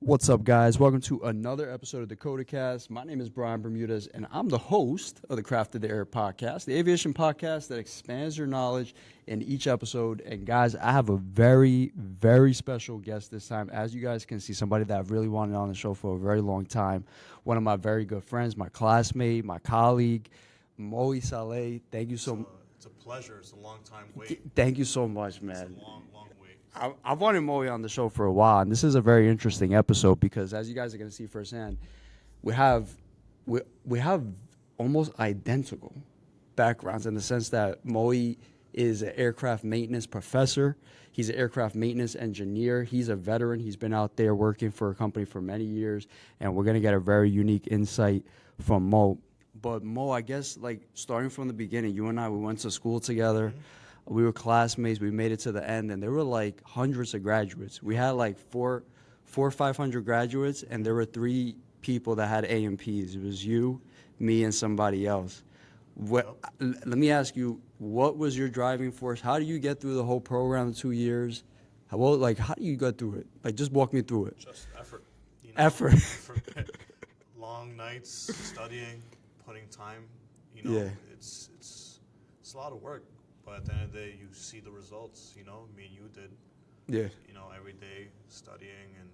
What's up, guys? Welcome to another episode of the CotAcasT. My name is Brian Bermudez, and I'm the host of the Craft of the Air podcast, the aviation podcast that expands your knowledge in each episode. And, guys, I have a very, very special guest this time. As you guys can see, somebody that I've really wanted on the show for a very long time. One of my very good friends, my classmate, my colleague, Mohey Saleh. Thank you so much. It's a pleasure. It's a long time wait. Thank you so much, man. It's a long wait. I've wanted Mohey on the show for a while, and this is a very interesting episode because, as you guys are going to see firsthand, we have almost identical backgrounds in the sense that Mohey is an aircraft maintenance professor. He's an aircraft maintenance engineer. He's a veteran. He's been out there working for a company for many years, and we're going to get a very unique insight from Mo. But Mo, I guess, like, starting from the beginning, you and I, we went to school together. Mm-hmm. We were classmates. We made it to the end, and there were like hundreds of graduates. We had like four or 500 graduates, and there were 3 people that had AMPs. It was you, me, and somebody else. Let me ask you, what was your driving force? How do you get through the whole program in 2 years? How do you get through it? Like, just walk me through it. Just effort. Effort. Long nights, studying, putting time. Yeah. It's a lot of work. But at the end of the day, you see the results, me and you did. Yeah. Every day studying and,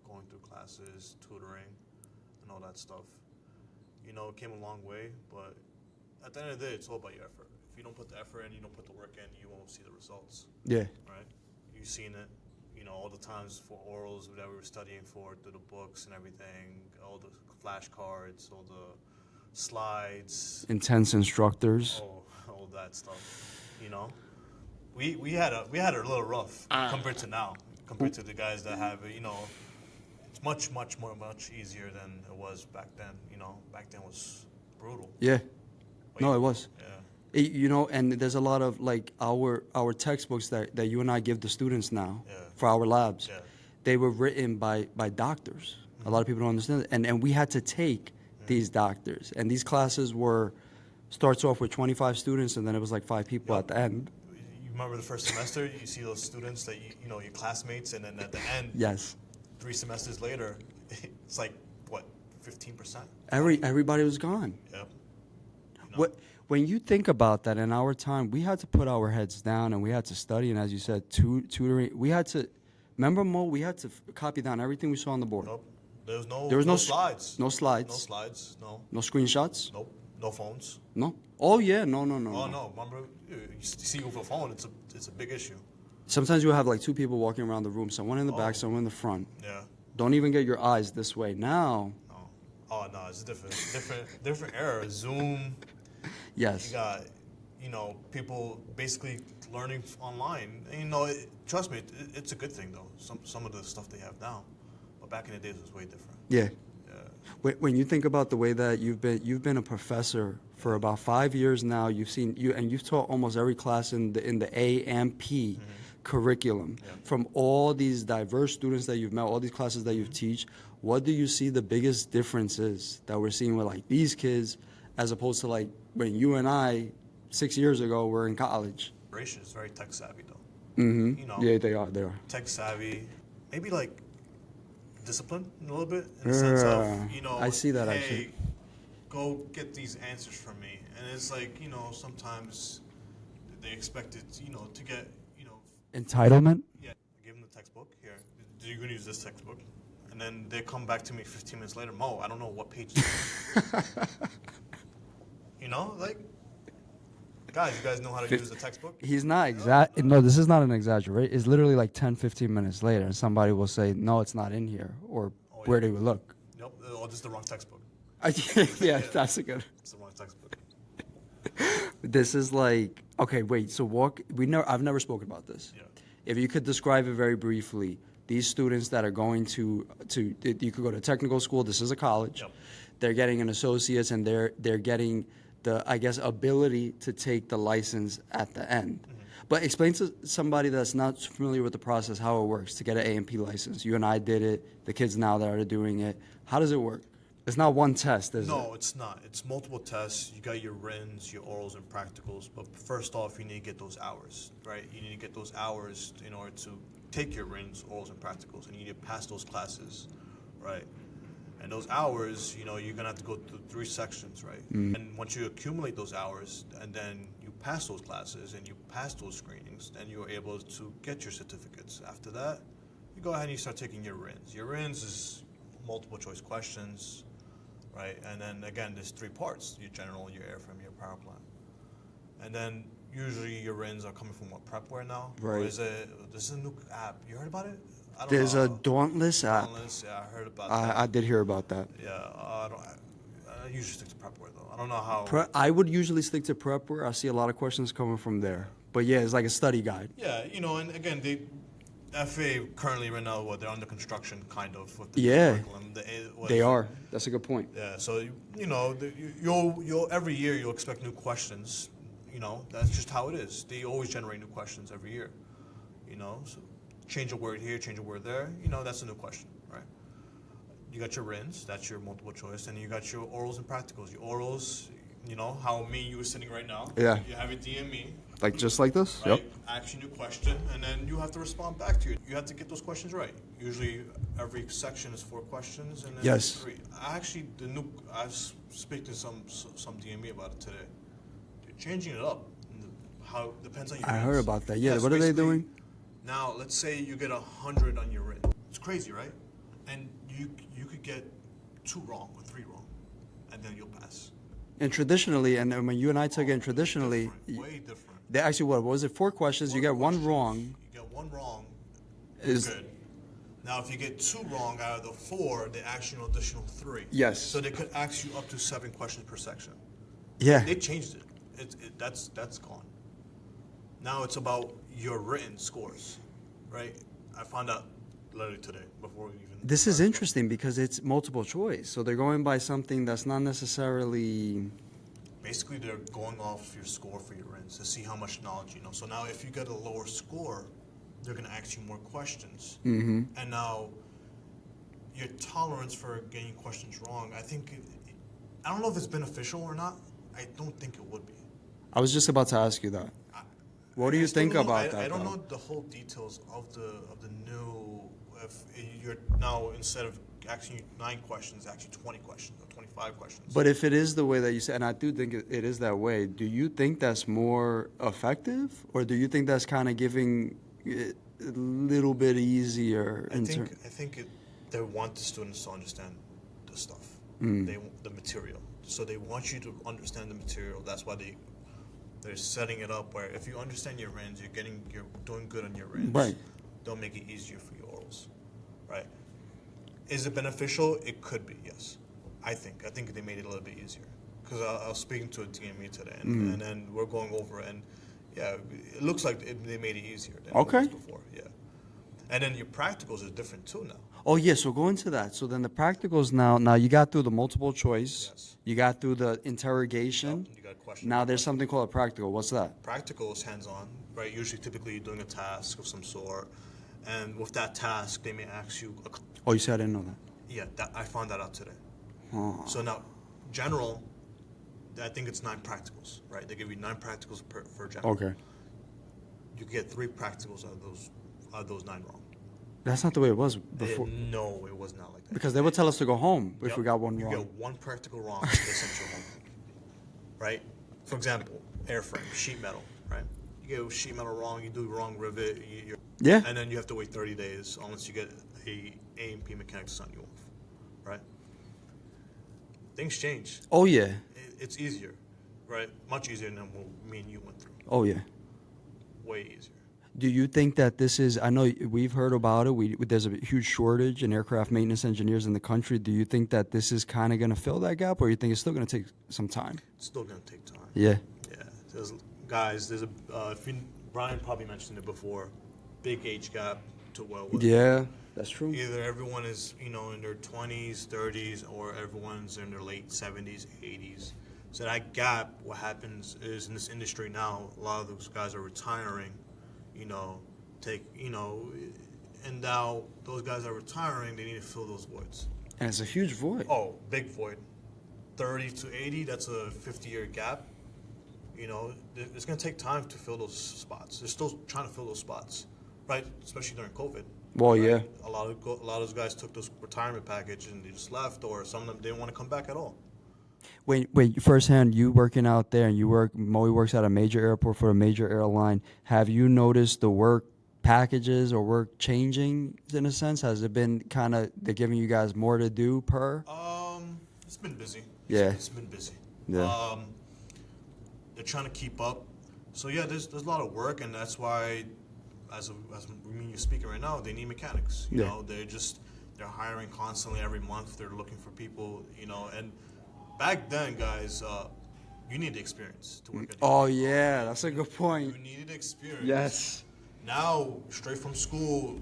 going through classes, tutoring, and all that stuff. It came a long way, but at the end of the day, it's all about your effort. If you don't put the effort in, you don't put the work in, you won't see the results. Yeah. Right? You've seen it, all the times for orals that we were studying for, through the books and everything, all the flashcards, all the slides. Intense instructors. All that stuff, we had it a little rough compared to now, compared to the guys that have it. It's much easier than it was back then. Back then was brutal. Yeah, no, it was. Yeah. And there's a lot of like our textbooks that you and I give the students now for our labs. Yeah. They were written by doctors. Mm-hmm. A lot of people don't understand it, and we had to take these doctors, and these classes starts off with 25 students, and then it was like 5 people at the end. You remember the first semester, you see those students that your classmates, and then at the end, yes, 3 semesters later, it's like, what, 15%? Everybody was gone. Yep. When you think about that, in our time, we had to put our heads down, and we had to study, and as you said, tutoring. We had to, remember, Mo, we had to copy down everything we saw on the board. Nope. There was no slides. No slides. No slides, no. No screenshots? Nope. No phones. No? Oh, yeah. No. Oh, no. Remember, you see with a phone, it's a big issue. Sometimes you have like 2 people walking around the room, someone in the back, someone in the front. Yeah. Don't even get your eyes this way. Now. No. Oh, no, it's different era. Zoom. Yes. You got, people basically learning online. And, trust me, it's a good thing, though, some of the stuff they have now. But back in the days, it was way different. Yeah. When you think about the way that you've been a professor for about 5 years now, you've taught almost every class in the A and P curriculum. Yeah. From all these diverse students that you've met, all these classes that you've teach, what do you see the biggest differences that we're seeing with like these kids as opposed to like when you and I 6 years ago were in college? Generation is very tech savvy though. Mm-hmm. Yeah, they are. Tech savvy, maybe like discipline a little bit in the sense of, I see that hey, actually. Go get these answers from me. And it's like, sometimes they expect it, to get, Entitlement? Yeah, give them the textbook. Here, you're going to use this textbook. And then they come back to me 15 minutes later, Mo, I don't know what page this is. Like, guys, you guys know how to use the textbook? He's not exact. No, this is not an exaggeration. It's literally like 10, 15 minutes later, and somebody will say, no, it's not in here, or where do we look? Nope, or just the wrong textbook. Yeah, that's a good. It's the wrong textbook. This is like, okay, wait, so I've never spoken about this. Yeah. If you could describe it very briefly, these students that are going to you could go to technical school, this is a college, Yep. They're getting an associate's, and they're getting the, I guess, ability to take the license at the end. Mm-hmm. But explain to somebody that's not familiar with the process how it works to get an A&P license. You and I did it, the kids now that are doing it. How does it work? It's not one test, is it? No, it's not. It's multiple tests. You got your writtens, your orals, and practicals. But first off, you need to get those hours, right? You need to get those hours in order to take your RINs, orals, and practicals, and you need to pass those classes, right? And those hours, you know, you're gonna have to go through 3 sections, right? And once you accumulate those hours, and then you pass those classes and you pass those screenings, then you're able to get your certificates. After that, you go ahead and you start taking your RINs. Your RINs is multiple choice questions, right? And then again, there's 3 parts: your general, your airframe, your power plant. And then usually your RINs are coming from what, Prepware now? Right. Or is it, this is a new app. You heard about it? I don't There's know. a Dauntless app. Dauntless, yeah, I heard about that. I did hear about that. Yeah, I usually stick to Prepware though. I don't know how. I would usually stick to Prepware. I see a lot of questions coming from there. But yeah, it's like a study guide. Yeah, you know, and again, FA currently right now, they're under construction kind of with the Yeah. curriculum. They are. That's a good point. Yeah, so you know, you'll every year you'll expect new questions. You know, that's just how it is. They always generate new questions every year. You know, so change a word here, change a word there. You know, that's a new question, right? You got your RINs, that's your multiple choice, and you got your orals and practicals. Your orals, you know, how me and you are sitting right now. Yeah. You have a DME. Like just like this? Right? Yep. Ask you a new question, and then you have to respond back to it. You have to get those questions right. Usually, every section is 4 questions, and then Yes. 3. I was speaking to some DME about it today. They're changing it up. How depends on your. I RINs. heard about that. Yeah, Yes, what are they basically, doing? Now, let's say you get 100 on your RIN. It's crazy, right? And you could get 2 wrong or 3 wrong, and then you'll pass. And traditionally, and when you and I took it traditionally, Way different. they actually, what was it, 4 questions, you get 1 questions, wrong. You get 1 wrong. Is Good. Now, if you get 2 wrong out of the 4, they ask you an additional 3. Yes. So they could ask you up to 7 questions per section. Yeah. They changed it. That's gone. Now it's about your written scores, right? I found out literally today before we even. This is started. interesting because it's multiple choice. So they're going by something that's not necessarily. Basically, they're going off your score for your RINs to see how much knowledge you know. So now, if you get a lower score, they're going to ask you more questions. Mm-hmm. And now, your tolerance for getting questions wrong, I don't know if it's beneficial or not. I don't think it would be. I was just about to ask you that. What do you think about that? I don't though? know the whole details of the new. If you're now, instead of asking you 9 questions, actually 20 questions or 25 questions. But if it is the way that you said, and I do think it is that way, do you think that's more effective, or do you think that's kind of giving it a little bit easier? I think they want the students to understand the stuff, the material. So they want you to understand the material. That's why they're setting it up where if you understand your RINs, you're doing good on your RINs. Right. They'll make it easier for your orals, right? Is it beneficial? It could be, yes. I think they made it a little bit easier because I was speaking to a DME today, and then we're going over it, and yeah, it looks like they made it easier than it was before. Yeah, and then your practicals are different too now. Oh yeah, so go into that. So then the practicals now you got through the multiple choice, Yes. you got through the interrogation. Yep, you got questions. Now there's something called a practical. What's that? Practical is hands-on, right? Usually, typically, you're doing a task of some sort, and with that task, they may ask you. Oh, you said I didn't know that. Yeah, I found that out today. Oh. So now, general, I think it's 9 practicals, right? They give you 9 practicals for general. Okay. You get 3 practicals out of those 9 wrong. That's not the way it was before. No, it was not like that. Because they would tell us to go home if Yep. we got one you wrong. get 1 practical wrong, they send you home. Right? For example, airframe, sheet metal, right? You get sheet metal wrong, you do wrong rivet, Yeah. and then you have to wait 30 days unless you get a A&P mechanic to sign you off, right? Things change. Oh yeah. It's easier, right? Much easier than what me and you went through. Oh yeah. Way easier. Do you think that this is? I know we've heard about it. There's a huge shortage in aircraft maintenance engineers in the country. Do you think that this is kind of going to fill that gap, or you think it's still going to take some time? It's still going to take time. Yeah. Yeah. There's Brian probably mentioned it before, big age gap to Yeah, that's true. Either everyone is, in their 20s, 30s, or everyone's in their late 70s, 80s. So that gap, what happens is in this industry now, a lot of those guys are retiring, and now those guys are retiring, they need to fill those voids. And it's a huge void. Oh, big void. 30 to 80, that's a 50-year gap. It's going to take time to fill those spots. They're still trying to fill those spots. right? Especially during COVID. Well, right? yeah. A lot of those guys took this retirement package and they just left, or some of them didn't want to come back at all. Wait, firsthand, you working out there and Moe works at a major airport for a major airline. Have you noticed the work packages or work changing in a sense? Has it been kind of, they're giving you guys more to do per? It's been busy. Yeah. It's been busy. Yeah. They're trying to keep up. So yeah, there's a lot of work, and that's why, as you're speaking right now, they need mechanics. You Yeah. know, they're hiring constantly every month. They're looking for people. You know, and back then, guys, you need the experience to work at. Oh, yeah, that's a good point. You needed experience. Yes. Now, straight from school,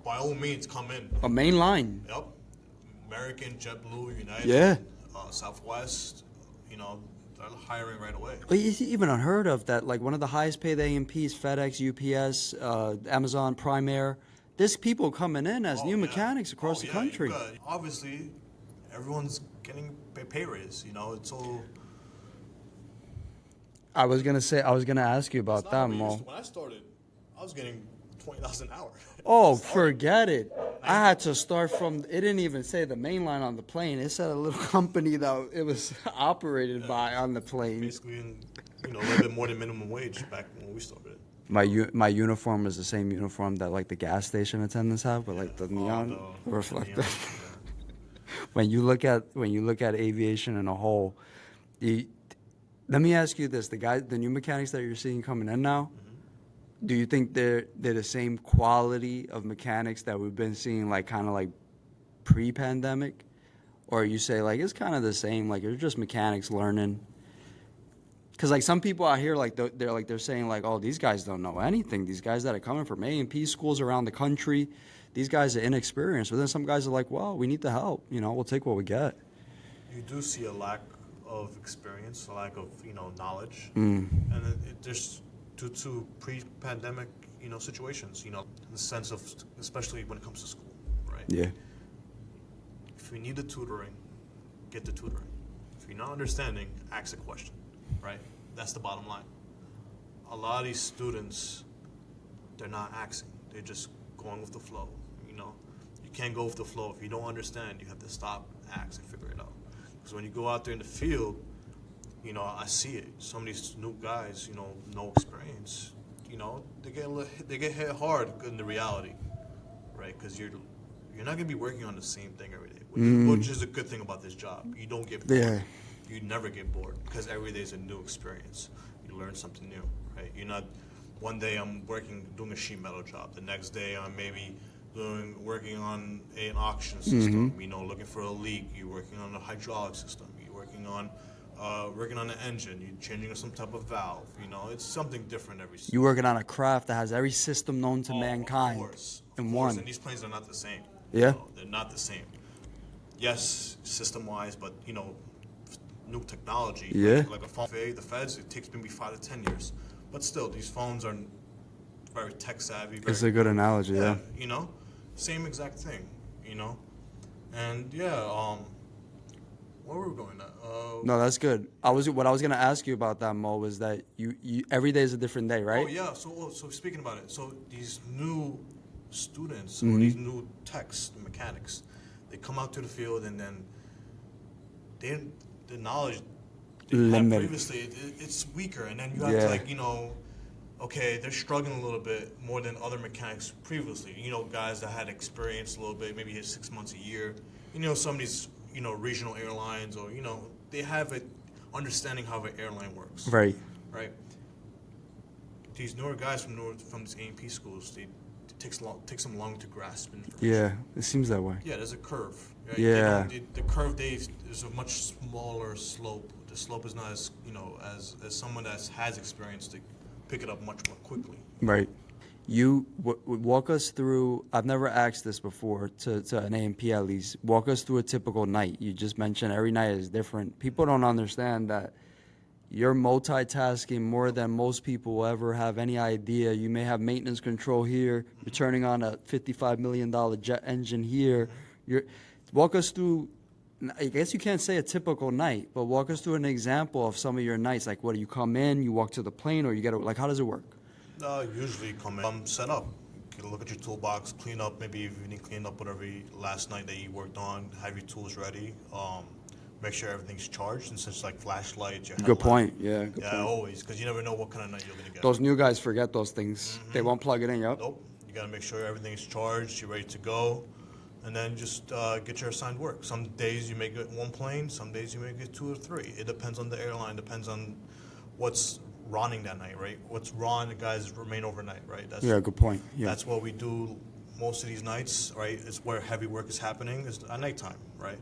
by all means, come in. A main line. Yep. American, JetBlue, United, Yeah. Southwest, you know, they're hiring right away. But it's even unheard of that, like one of the highest paid AMPs, FedEx, UPS, Amazon, Prime Air. There's people coming in as new mechanics across the country. Obviously, everyone's getting a pay raise. You know, it's all. I was gonna ask you about that, Mo. When I started, I was getting $20 an hour. Oh, forget it. I had to start from, it didn't even say the main line on the plane. It said a little company that it was operated by on the plane. Basically, a little bit more than minimum wage back when we started. My uniform was the same uniform that like the gas station attendants have, but like the neon reflector. When you look at aviation in a whole, let me ask you this: the new mechanics that you're seeing coming in now, do you think they're the same quality of mechanics that we've been seeing, like kind of like pre-pandemic, or you say like it's kind of the same, like it's just mechanics learning? Because like some people out here, like they're saying like, oh, these guys don't know anything. These guys that are coming from A&P schools around the country, these guys are inexperienced. But then some guys are like, well, we need the help. We'll take what we get. You do see a lack of experience, a lack of knowledge, Mm. and there's due to pre-pandemic situations. In the sense of, especially when it comes to school, right? Yeah. If you need the tutoring, get the tutoring. If you're not understanding, ask a question, right? That's the bottom line. A lot of these students, they're not asking. They're just going with the flow, You can't go with the flow. If you don't understand, you have to stop, ask, and figure it out. Because when you go out there in the field, I see it. Some of these new guys, no experience, they get hit hard in the reality, right? Because you're not gonna be working on the same thing every day, which is a good thing about this job. You don't get bored. Yeah. You never get bored because every day is a new experience. You learn something new, right? You're not. One day I'm doing a sheet metal job. The next day I'm maybe working on an auction system. Looking for a leak. You're working on a hydraulic system. You're working on the engine. You're changing some type of valve. It's something different every. You're working on a craft that has every system known to mankind Of course. in one. And these planes are not the same. Yeah. They're not the same. Yes, system-wise, but new technology. Yeah. Like a phone, the feds, it takes maybe 5 to 10 years. But still, these phones are very tech-savvy. It's a good analogy, yeah. Same exact thing, And where were we going at? No, that's good. What I was gonna ask you about that, Mo, was that you every day is a different day, right? Oh yeah. So speaking about it, so these new students or these new techs, mechanics, they come out to the field and then the knowledge they had previously it's weaker, and then you have to okay, they're struggling a little bit more than other mechanics previously. Guys that had experience a little bit, maybe 6 months, a year. Some of these regional airlines, or they have an understanding how an airline works. Right. Right. These newer guys from these A&P schools, it takes them long to grasp information. Yeah, it seems that way. Yeah, there's a curve. Right? Yeah. The curve is a much smaller slope. The slope is not as as someone that has experience to pick it up much more quickly. Right. You walk us through. I've never asked this before to an A&P at least. Walk us through a typical night. You just mentioned every night is different. People don't understand that you're multitasking more than most people will ever have any idea. You may have maintenance control here. You're turning on a $55 million jet engine here. Walk us through. I guess you can't say a typical night, but walk us through an example of some of your nights. Like, what do you come in? You walk to the plane, or you how does it work? Usually come in, set up. You look at your toolbox, clean up. Maybe if you need to clean up whatever last night that you worked on, have your tools ready. Make sure everything's charged, and such like flashlights, your Good headlamp. point. Yeah, good Yeah, point. always, because you never know what kind of night you're gonna get. Those new guys forget those things. They won't plug it in. Yep. Nope. You gotta make sure everything's charged, you're ready to go, and then just get your assigned work. Some days you may get one plane, some days you may get 2 or 3. It depends on the airline, depends on what's running that night, right? What's run, the guys remain overnight, right? That's, Yeah, good point. Yeah. That's what we do most of these nights, right? It's where heavy work is happening, is at nighttime, right?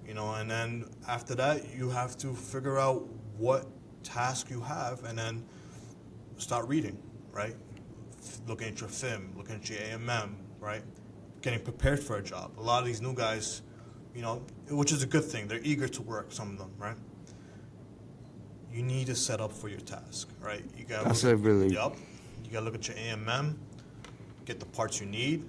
You know, and then after that, you have to figure out what task you have, and then start reading, right? Looking at your film, looking at your AMM, right? Getting prepared for a job. A lot of these new guys, you know, which is a good thing. They're eager to work, some of them, right? You need to set up for your task, right? You gotta That's look a really- Yup. You gotta look at your AMM, get the parts you need,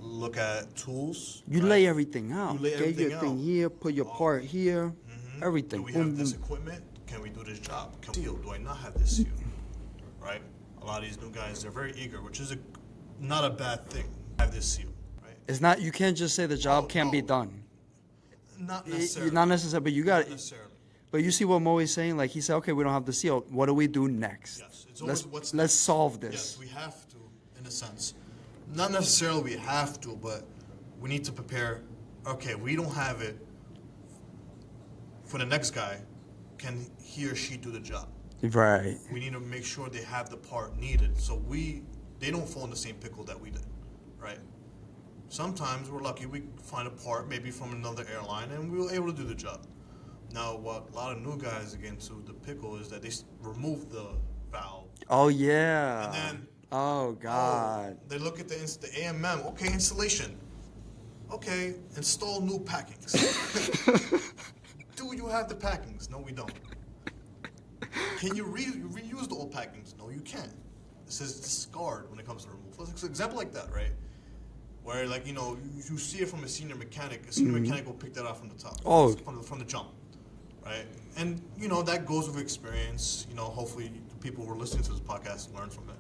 look at tools. You right? lay everything out. You lay Get everything your thing out. here, put your part here, everything. Do we Boom, have this boom. equipment? Can we do this job? Seal? Do I not have this seal? Right? A lot of these new guys, they're very eager, which is not a bad thing. Have this seal, right? It's not. You can't just say the job Oh, can't be no. done. Not necessarily. Not necessarily, but you got. Not necessarily. But you see what Mohey's saying? Like he said, okay, we don't have the seal. What do we do next? Yes. It's always what's Let's next. solve this. Yes, we have to, in a sense. Not necessarily we have to, but we need to prepare. Okay, we don't have it. For the next guy, can he or she do the job? Right. We need to make sure they have the part needed, so they don't fall in the same pickle that we did, right? Sometimes we're lucky we find a part maybe from another airline and we were able to do the job. Now, what a lot of new guys get into the pickle is that they remove the valve. Oh yeah. And then, oh God. They look at the AMM. Okay, installation. Okay, install new packings. Do you have the packings? No, we don't. Can you reuse the old packings? No, you can't. It says discard when it comes to removal. Let's an example like that, right? Where, like, you know, you see it from a senior mechanic. A senior mechanic will pick that up from the top. Oh. From the jump, right? And, you know, that goes with experience. You know, hopefully the people who are listening to this podcast learn from it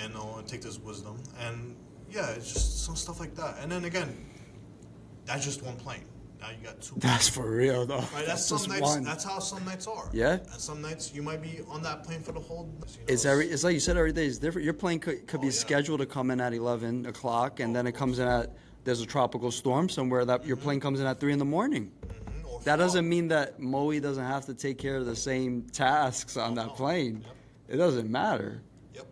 and take this wisdom. And, yeah, it's just some stuff like that. And then, again, that's just one plane. Now you got 2 That's for real though. Right, that's just some nights. one. That's how some nights are. Yeah. And some nights you might be on that plane for the whole. It's like you said, every day is different. Your plane could be yeah. scheduled to come in at 11 o'clock, and then it comes in at, there's a tropical storm somewhere that your plane comes in at 3 in the morning. Or That fog. doesn't mean that Mohey doesn't have to take care of the same tasks on that plane. Yep. It doesn't matter. Yep.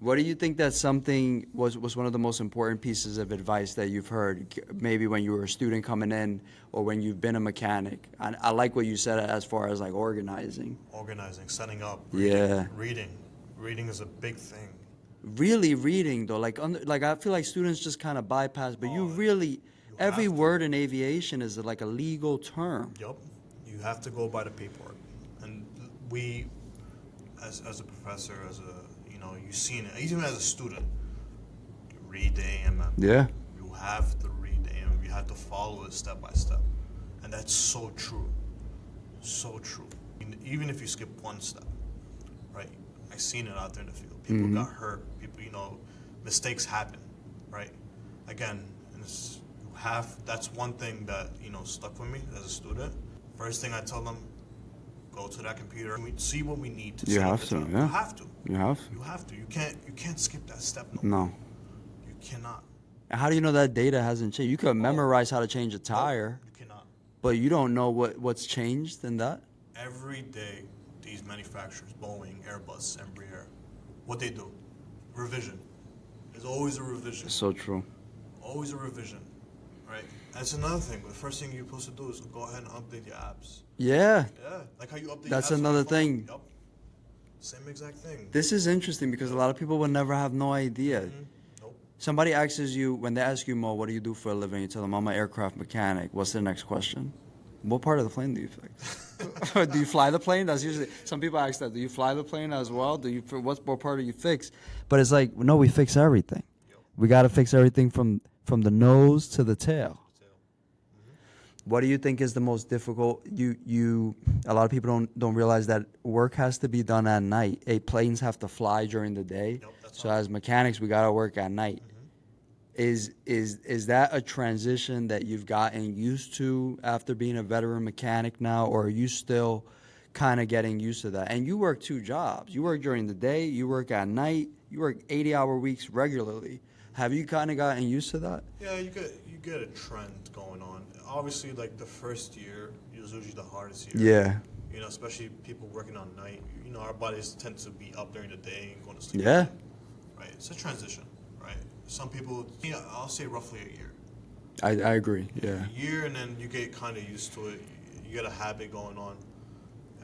What do you think that something was one of the most important pieces of advice that you've heard, maybe when you were a student coming in or when you've been a mechanic? I like what you said as far as like organizing. Organizing, setting up. Yeah. Reading is a big thing. Really reading though, like I feel like students just kind of bypass, but you really, every have to. word in aviation is like a legal term. Yep. You have to go by the paperwork, and we, as a professor, you've seen it. Even as a student, you read the AMM. Yeah. You have to read the AMM. You have to follow it step by step, and that's so true. So true. Even if you skip one step, right? I've seen it out there in the field. People got hurt. People, mistakes happen, right? Again, and that's one thing that, stuck with me as a student. First thing I tell them, go to that computer. We see what we need to You set up have the to, job. yeah. You have to. You have? You have to. You can't skip that step. No. You cannot. And how do you know that data hasn't changed? You could memorize how to change a tire, You cannot. but you don't know what's changed in that? Every day, these manufacturers, Boeing, Airbus, Embraer, what they do, revision. There's always a revision. So true. Always a revision, right? That's another thing. The first thing you're supposed to do is go ahead and update your apps. Yeah. Yeah, like how you update That's your apps on another your phone. thing. Yep. Same exact thing. This is interesting because a lot of people will never have no idea. Nope. Somebody asks you, when they ask you, Mo, what do you do for a living? You tell them, I'm an aircraft mechanic. What's the next question? What part of the plane do you fix? Do you fly the plane? That's usually, some people ask that. Do you fly the plane as well? What part do you fix? But it's like, no, we fix everything. We got to fix everything from the nose to the tail. What do you think is the most difficult? A lot of people don't realize that work has to be done at night. Planes have to fly during the day. Yep, that's So how. as mechanics, we gotta work at night. Is that a transition that you've gotten used to after being a veteran mechanic now, or are you still kind of getting used to that? And you work two jobs. You work during the day, you work at night, you work 80-hour weeks regularly. Have you kind of gotten used to that? Yeah, you get a trend going on. Obviously, like the first year is usually the hardest year. Yeah. You know, especially people working on night. You know, our bodies tend to be up during the day and going to sleep. Yeah. At night, right. It's a transition, right? Some people, I'll say roughly a year. I agree. Yeah. A year, and then you get kind of used to it. You get a habit going on.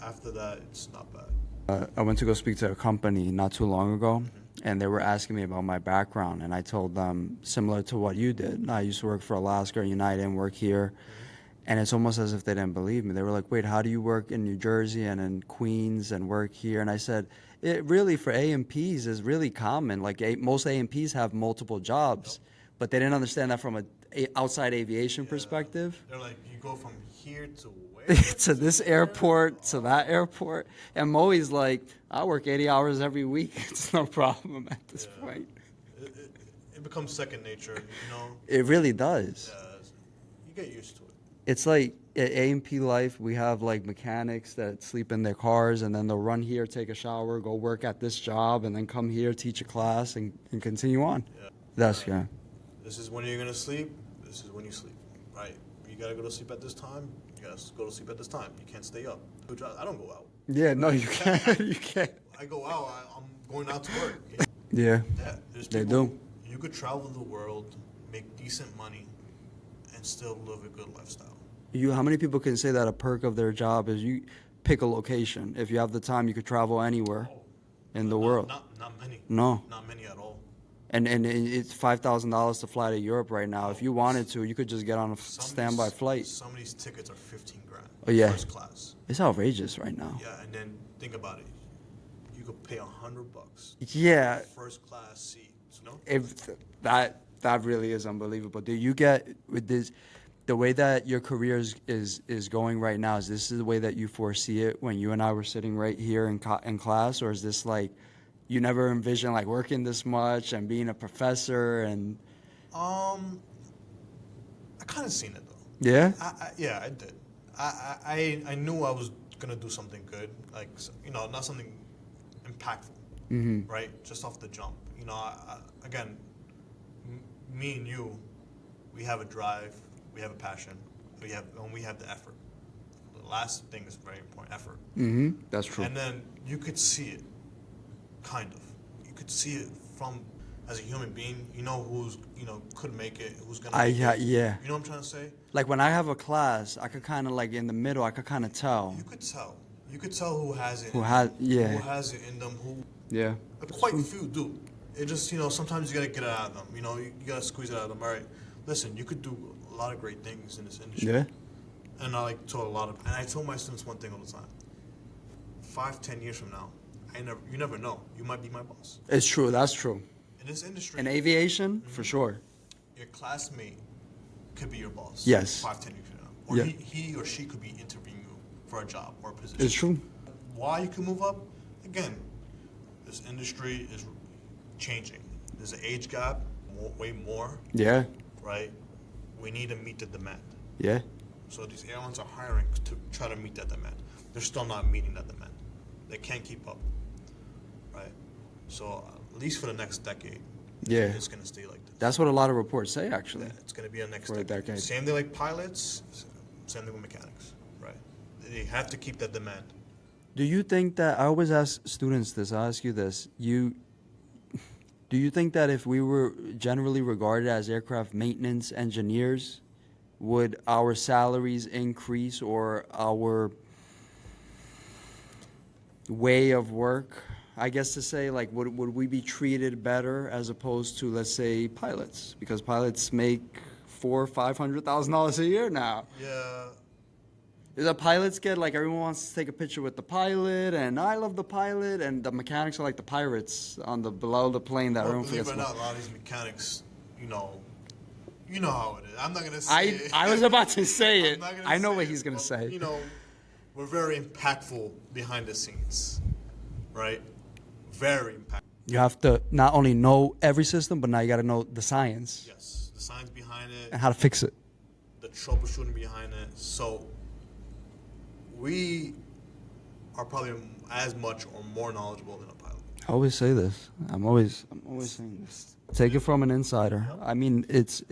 After that, it's not bad. I went to go speak to a company not too long ago, and they were asking me about my background, and I told them similar to what you did. I used to work for Alaska, United, and work here, and it's almost as if they didn't believe me. They were like, "Wait, how do you work in New Jersey and in Queens and work here?" And I said, "It really for A&Ps is really common. Like most A&Ps have multiple jobs, but they didn't understand that from a outside aviation perspective." They're like, you go from here to where? To this airport, to that airport. And Mohey's like, I work 80 hours every week. It's no problem at this point. It becomes second nature, you know? It really does. You get used to it. It's like at A&P life, we have like mechanics that sleep in their cars and then they'll run here, take a shower, go work at this job, and then come here, teach a class, and continue on. Yeah. That's good. This is when you're going to sleep. This is when you sleep, right? You got to go to sleep at this time. You got to go to sleep at this time. You can't stay up. I don't go out. Yeah, no, you can't. You can't. I go out. I'm going out to work. Yeah, Yeah, there's they people, do. You could travel the world, make decent money, and still live a good lifestyle. How many people can say that a perk of their job is you pick a location? If you have the time, you could travel anywhere in the world. Not many. No. Not many at all. And it's $5,000 to fly to Europe right now. If you wanted to, you could just get on a standby flight. Some of these tickets are 15 grand. Oh, yeah. First class. It's outrageous right now. Yeah, and then think about it. You could pay $100. Yeah, First class seat. You know? if that really is unbelievable. Do you get with this? The way that your career is going right now, is this the way that you foresee it when you and I were sitting right here in class, or is this like you never envisioned like working this much and being a professor and? I kind of seen it though. Yeah. I did. I knew I was gonna do something good, like not something impactful, right? Just off the jump. Again, me and you, we have a drive. We have a passion. We have the effort. The last thing is very important: effort. That's true. And then you could see it, kind of. You could see it from as a human being. You know who's could make it, who's gonna make it. Yeah. You know what I'm trying to say? Like when I have a class, I could kind of like in the middle, I could kind of tell. You could tell. You could tell who has it. Who has it in them? Yeah. But quite a few do. It just sometimes you gotta get it out of them. You gotta squeeze it out of them. All right, listen, you could do a lot of great things in this industry. Yeah. And I told my students one thing all the time. 5-10 years from now, you never know. You might be my boss. It's true. That's true. In this industry. In aviation, for sure. Your classmate could be your boss. Yes. 5-10 years from now. Or Yeah. he or she could be interviewing you for a job or a position. It's true. Why you can move up? Again, this industry is changing. There's an age gap, way more, Yeah. right? We need to meet the demand. Yeah. So these airlines are hiring to try to meet that demand. They're still not meeting that demand. They can't keep up, right? So at least for the next decade, Yeah. it's going to stay like this. That's what a lot of reports say, actually. Yeah, it's going to be a next For a decade. decade. Same thing like pilots, same thing with mechanics, right? They have to keep that demand. Do you think that, I always ask students this, I'll ask you this, do you think that if we were generally regarded as aircraft maintenance engineers, would our salaries increase or our way of work, I guess to say, like, would we be treated better as opposed to, let's say, pilots? Because pilots make $400,000-$500,000 a year now. Yeah. The pilots get, like, everyone wants to take a picture with the pilot, and I love the pilot, and the mechanics are like the pirates on the below the plane that Well, everyone believe forgets it or about. not, a lot of these mechanics, You know how it is. I'm not gonna say it. I was about to say I'm it. not gonna I know say what it, he's gonna but, say. You know, we're very impactful behind the scenes, right? Very impactful. You have to not only know every system, but now you got to know the science Yes, the science behind it, and how to fix it. the troubleshooting behind it. So we are probably as much or more knowledgeable than a pilot. I always say this. I'm always saying this. Take it from an insider. Yep. I mean, it's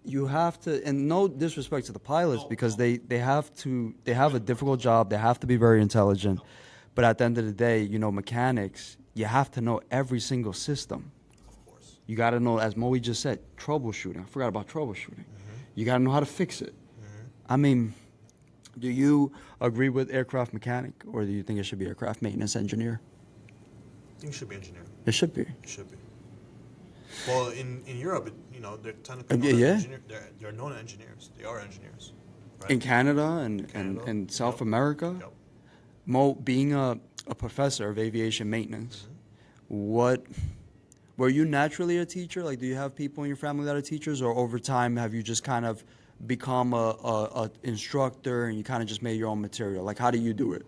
you have to, and no disrespect to the pilots, because they have a difficult job. They have to be very intelligent, but at the end of the day, mechanics, you have to know every single system. Of course. You got to know, as Mohey just said, troubleshooting. I forgot about troubleshooting. You got to know how to fix it. I mean, do you agree with aircraft mechanic, or do you think it should be aircraft maintenance engineer? I think it should be engineer. It should be. It should be. Well, in Europe, they're technically they're known engineers. They are engineers. Right? In Canada and Canada, South yep. America, Yep. Mo, being a professor of aviation maintenance, what were you naturally a teacher? Like, do you have people in your family that are teachers, or over time have you just kind of become a instructor and you kind of just made your own material? Like, how do you do it?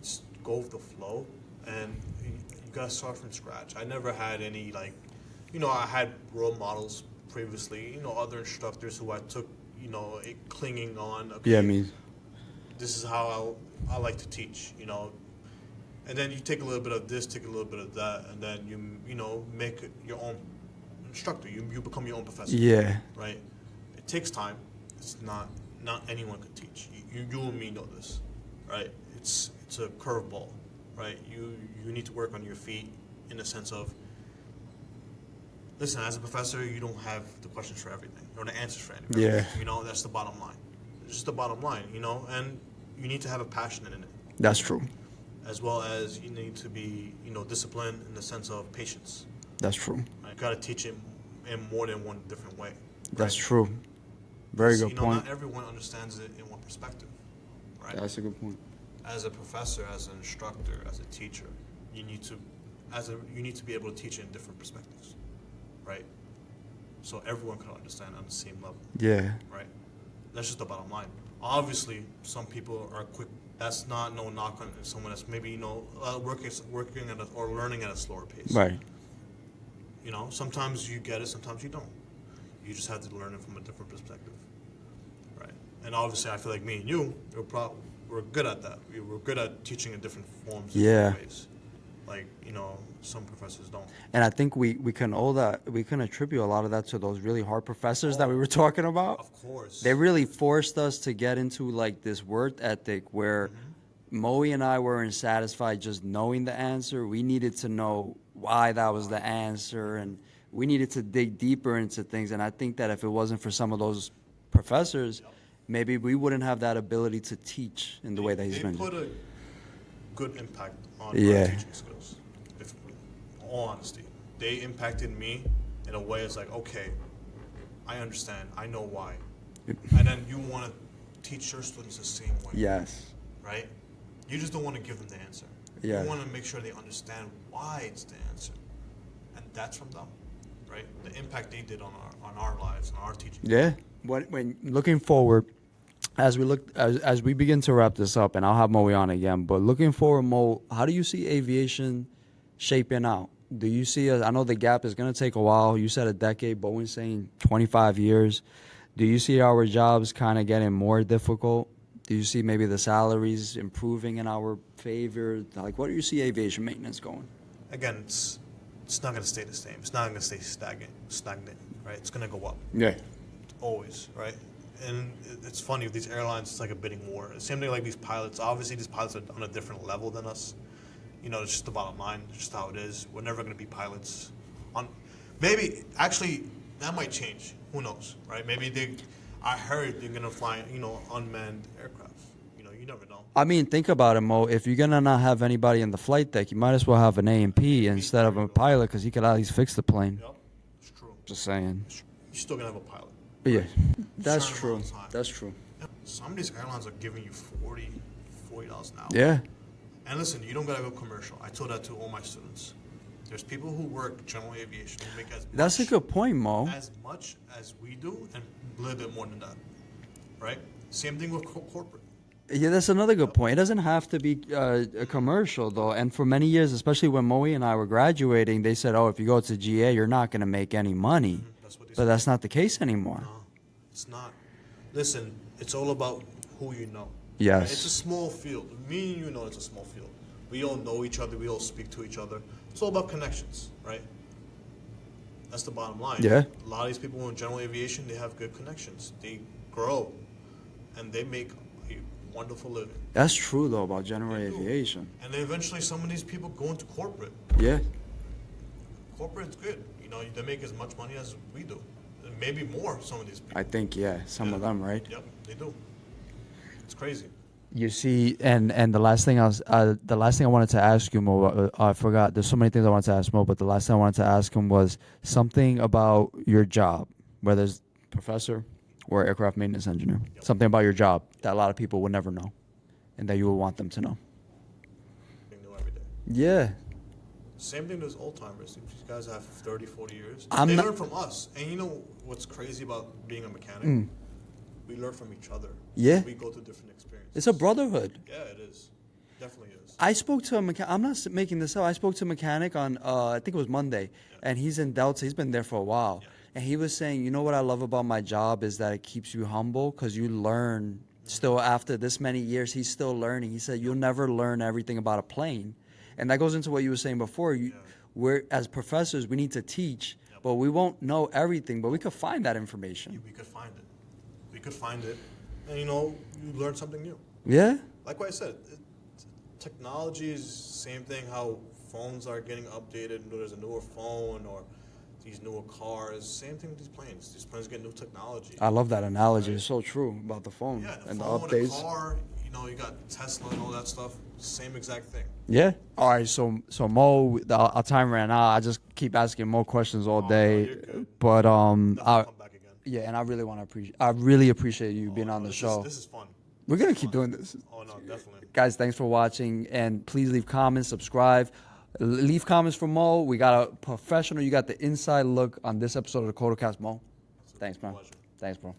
Just go with the flow, and you gotta start from scratch. I never had any I had role models previously. Other instructors who I took, clinging on. Okay, Yeah, me. This is how I like to teach. And then you take a little bit of this, take a little bit of that, and then you make it your own instructor. You become your own professor. Yeah. Right. It takes time. It's not anyone could teach. You and me know this, right? It's a curveball, right? You need to work on your feet in the sense of, listen, as a professor, you don't have the questions for everything or the answers for anything. Yeah. That's the bottom line. It's just the bottom line, and you need to have a passion in it. That's true. As well as you need to be, disciplined in the sense of patience. That's true. Right? You got to teach it in more than one different way. That's true. Very good point. Not everyone understands it in one perspective, right? That's a good point. As a professor, as an instructor, as a teacher, you need to be able to teach it in different perspectives, right? So everyone can understand on the same level. Yeah. Right. That's just the bottom line. Obviously, some people are quick. That's not no knock on someone that's maybe working at or learning at a slower pace. Right. Sometimes you get it, sometimes you don't. You just have to learn it from a different perspective, right? And obviously, I feel like me and you, we're good at that. We're good at teaching in different forms, different ways. Like some professors don't. And I think we can attribute a lot of that to those really hard professors that we were talking about. Of course. They really forced us to get into like this work ethic where Mohey and I weren't satisfied just knowing the answer. We needed to know why that was the answer, and we needed to dig deeper into things. And I think that if it wasn't for some of those professors, maybe we wouldn't have that ability to teach in the way that he's been. They put a good impact on our teaching skills. If, in all honesty, they impacted me in a way. It's like, okay, I understand. I know why. And then you want to teach your students the same way. Yes. Right? You just don't want to give them the answer. Yeah. You want to make sure they understand why it's the answer. And that's from them. Right? The impact they did on our lives, on our teaching. Yeah. When looking forward, as we begin to wrap this up, and I'll have Mohey on again, but looking forward, Mo, how do you see aviation shaping out? Do you see I know the gap is going to take a while. You said a decade, Bowen's saying 25 years. Do you see our jobs kind of getting more difficult? Do you see maybe the salaries improving in our favor? Like, what do you see aviation maintenance going? Again, it's not going to stay the same. It's not going to stay stagnant, right? It's going to go up. Yeah. Always, right? And it's funny with these airlines, it's like a bidding war. Same thing like these pilots. Obviously, these pilots are on a different level than us. It's just the bottom line. It's just how it is. We're never going to be pilots. Maybe, actually, that might change. Who knows, right? I heard they're going to fly, unmanned aircraft. You never know. I mean, think about it, Mo. If you're going to not have anybody in the flight deck, you might as well have an A&P instead of a pilot, because he could at least fix the plane. Yep, it's true. Just saying. You're still going to have a pilot. Yeah, that's Certain true. amount of time. That's true. Some of these airlines are giving you $40 an hour. Yeah. And listen, you don't gotta go commercial. I told that to all my students. There's people who work general aviation who make That's a good point, Mo. as much as we do and a little bit more than that, right? Same thing with corporate. Yeah, that's another good point. It doesn't have to be a commercial, though. And for many years, especially when Mohey and I were graduating, they said, oh, if you go to GA, you're not going to make any money. That's what they But say. that's not the case anymore. No, it's not. Listen, it's all about who you know. Yes. Right? It's a small field. Me and you know it's a small field. We all know each other. We all speak to each other. It's all about connections, right? That's the bottom line. Yeah. A lot of these people in general aviation, they have good connections. They grow, and they make a wonderful living. That's true, though, about general They do. aviation. And then eventually some of these people go into corporate. Yeah. Corporate's good. You know, they make as much money as we do. And maybe more, some of these people. I think, yeah, some of them, right? Yep, they do. It's crazy. You see, and the last thing I wanted to ask you, Mo, I forgot. There's so many things I wanted to ask Mo, but the last thing I wanted to ask him was something about your job, whether it's professor or aircraft maintenance engineer. Yep. Something about your job that a lot of people would never know, and that you would want them to know. Something new every day. Yeah. Same thing as old timers. These guys have 30, 40 years. I'm They not- learn from us. And you know what's crazy about being a mechanic? We learn from each other. Yeah. We go through different experiences. It's a brotherhood. Yeah, it is. Definitely is. I spoke to a mechanic. I'm not making this up. I spoke to a mechanic on, I think it was Monday, and he's in Delta. He's been there for a while. Yeah. And he was saying, you know what I love about my job is that it keeps you humble because you learn still after this many years. He's still learning. He said, you'll never learn everything about a plane. And that goes into what you were saying before. We're, as professors, we need to teach, but we won't know everything, but we could find that information. We could find it. We could find it. And, you know, you learn something new. Yeah? Like what I said, technology is the same thing how phones are getting updated. There's a newer phone or these newer cars. Same thing with these planes. These planes get new technology. I love that analogy. It's so true about the phone Yeah, the and phone, the the updates. car, you know, you got Tesla and all that stuff. Same exact thing. Yeah. All right. So Mo, our time ran out. I just keep asking more questions all Oh, day, no, you're good. but Definitely come back again. yeah, and I really want to appreciate. I really appreciate you being on the show. This is fun. We're gonna This is keep fun. doing this, Oh no, definitely. guys. Thanks for watching, and please leave comments, subscribe, leave comments for Mo. We got a professional. You got the inside look on this episode of the CotAcasT, Mo. Thanks, man. Pleasure. Thanks, bro.